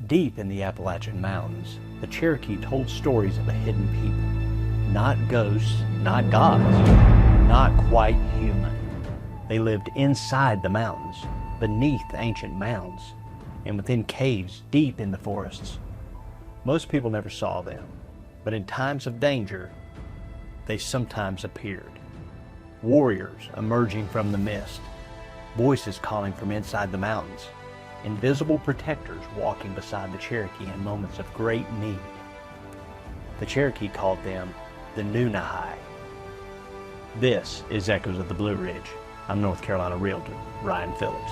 Deep in the Appalachian Mountains, the Cherokee told stories of a hidden people. Not ghosts, not gods, not quite human. They lived inside the mountains, beneath ancient mounds, and within caves deep in the forests. Most people never saw them, but in times of danger, they sometimes appeared. Warriors emerging from the mist, voices calling from inside the mountains, invisible protectors walking beside the Cherokee in moments of great need. The Cherokee called them the Nunnehi. This is Echoes of the Blue Ridge. I'm North Carolina Realtor Ryan Phillips.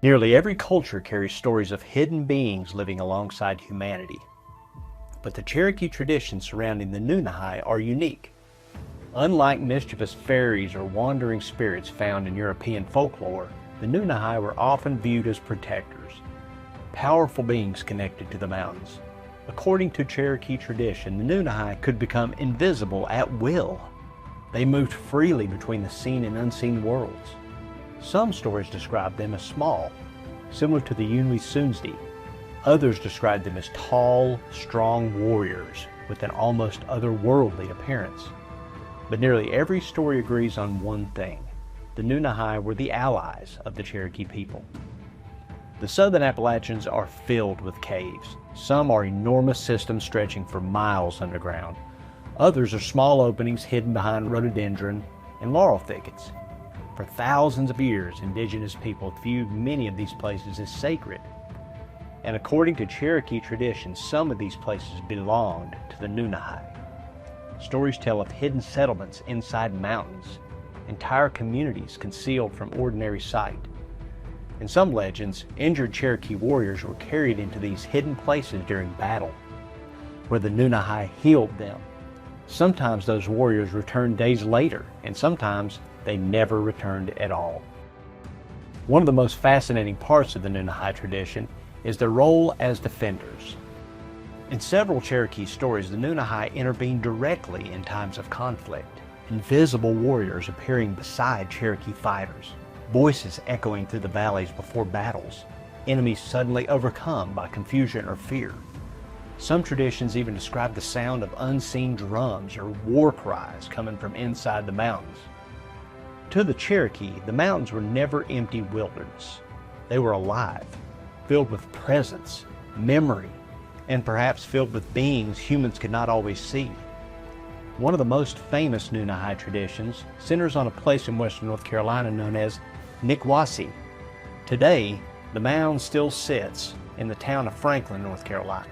Nearly every culture carries stories of hidden beings living alongside humanity. But the Cherokee traditions surrounding the Nunnehi are unique. Unlike mischievous fairies or wandering spirits found in European folklore, the Nunnehi were often viewed as protectors, powerful beings connected to the mountains. According to Cherokee tradition, the Nunnehi could become invisible at will. They moved freely between the seen and unseen worlds. Some stories describe them as small, similar to the Nunnehi. Others describe them as tall, strong warriors with an almost otherworldly appearance. But nearly every story agrees on one thing. The Nunnehi were the allies of the Cherokee people. The southern Appalachians are filled with caves. Some are enormous systems stretching for miles underground. Others are small openings hidden behind rhododendron and laurel thickets. For thousands of years, indigenous people viewed many of these places as sacred. And according to Cherokee tradition, some of these places belonged to the Nunnehi. Stories tell of hidden settlements inside mountains, entire communities concealed from ordinary sight. In some legends, injured Cherokee warriors were carried into these hidden places during battle, where the Nunnehi healed them. Sometimes those warriors returned days later, and sometimes they never returned at all. One of the most fascinating parts of the Nunnehi tradition is their role as defenders. In several Cherokee stories, the Nunnehi intervene directly in times of conflict, invisible warriors appearing beside Cherokee fighters, voices echoing through the valleys before battles, enemies suddenly overcome by confusion or fear. Some traditions even describe the sound of unseen drums or war cries coming from inside the mountains. To the Cherokee, the mountains were never empty wilderness. They were alive, filled with presence, memory, and perhaps filled with beings humans could not always see. One of the most famous Nunnehi traditions centers on a place in western North Carolina known as Nikwasi. Today, the mound still sits in the town of Franklin, North Carolina.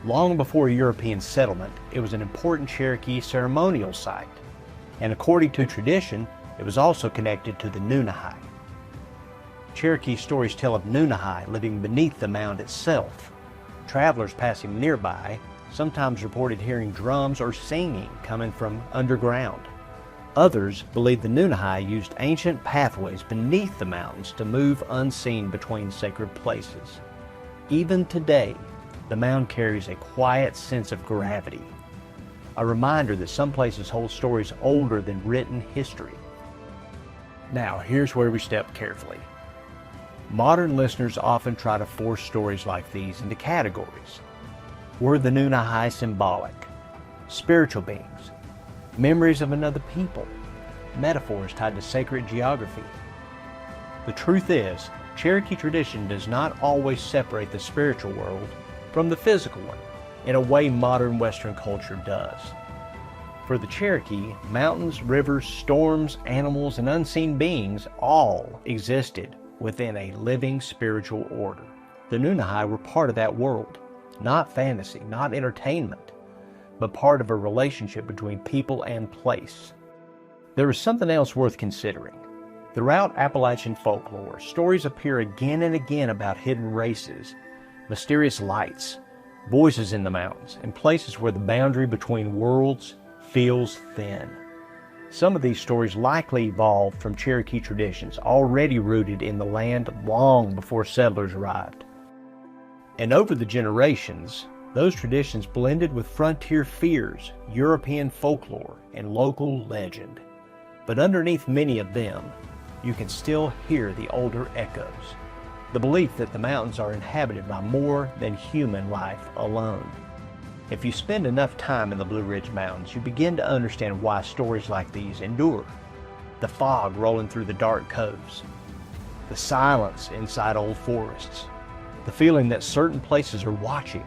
Long before European settlement, it was an important Cherokee ceremonial site, and according to tradition, it was also connected to the Nunnehi. Cherokee stories tell of Nunnehi living beneath the mound itself. Travelers passing nearby sometimes reported hearing drums or singing coming from underground. Others believe the Nunnehi used ancient pathways beneath the mountains to move unseen between sacred places. Even today, the mound carries a quiet sense of gravity, a reminder that some places hold stories older than written history. Now, here's where we step carefully. Modern listeners often try to force stories like these into categories. Were the Nunnehi symbolic? Spiritual beings? Memories of another people? Metaphors tied to sacred geography? The truth is, Cherokee tradition does not always separate the spiritual world from the physical one in a way modern Western culture does. For the Cherokee, mountains, rivers, storms, animals, and unseen beings all existed within a living spiritual order. The Nunnehi were part of that world, not fantasy, not entertainment, but part of a relationship between people and place. There is something else worth considering. Throughout Appalachian folklore, stories appear again and again about hidden races, mysterious lights, voices in the mountains, and places where the boundary between worlds feels thin. Some of these stories likely evolved from Cherokee traditions already rooted in the land long before settlers arrived. And over the generations, those traditions blended with frontier fears, European folklore, and local legend. But underneath many of them, you can still hear the older echoes. The belief that the mountains are inhabited by more than human life alone. If you spend enough time in the Blue Ridge Mountains, you begin to understand why stories like these endure. The fog rolling through the dark coves, the silence inside old forests, the feeling that certain places are watching.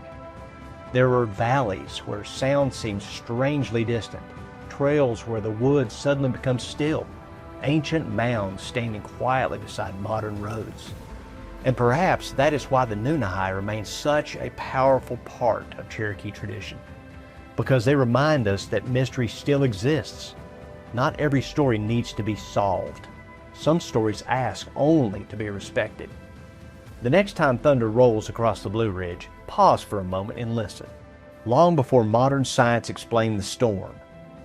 There are valleys where sound seems strangely distant, trails where the woods suddenly become still, ancient mounds standing quietly beside modern roads. And perhaps that is why the Nunnehi remains such a powerful part of Cherokee tradition, because they remind us that mystery still exists. Not every story needs to be solved. Some stories ask only to be respected. The next time thunder rolls across the Blue Ridge, pause for a moment and listen. Long before modern science explained the storm,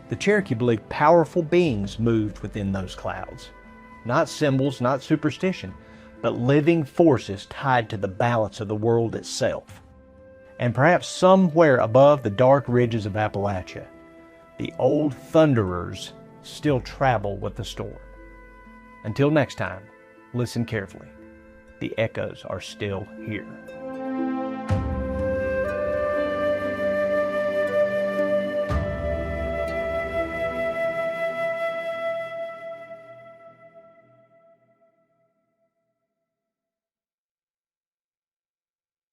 the Cherokee believed powerful beings moved within those clouds. Not symbols, not superstition, but living forces tied to the balance of the world itself. And perhaps somewhere above the dark ridges of Appalachia, the old thunderers still travel with the storm. Until next time, listen carefully. The echoes are still here.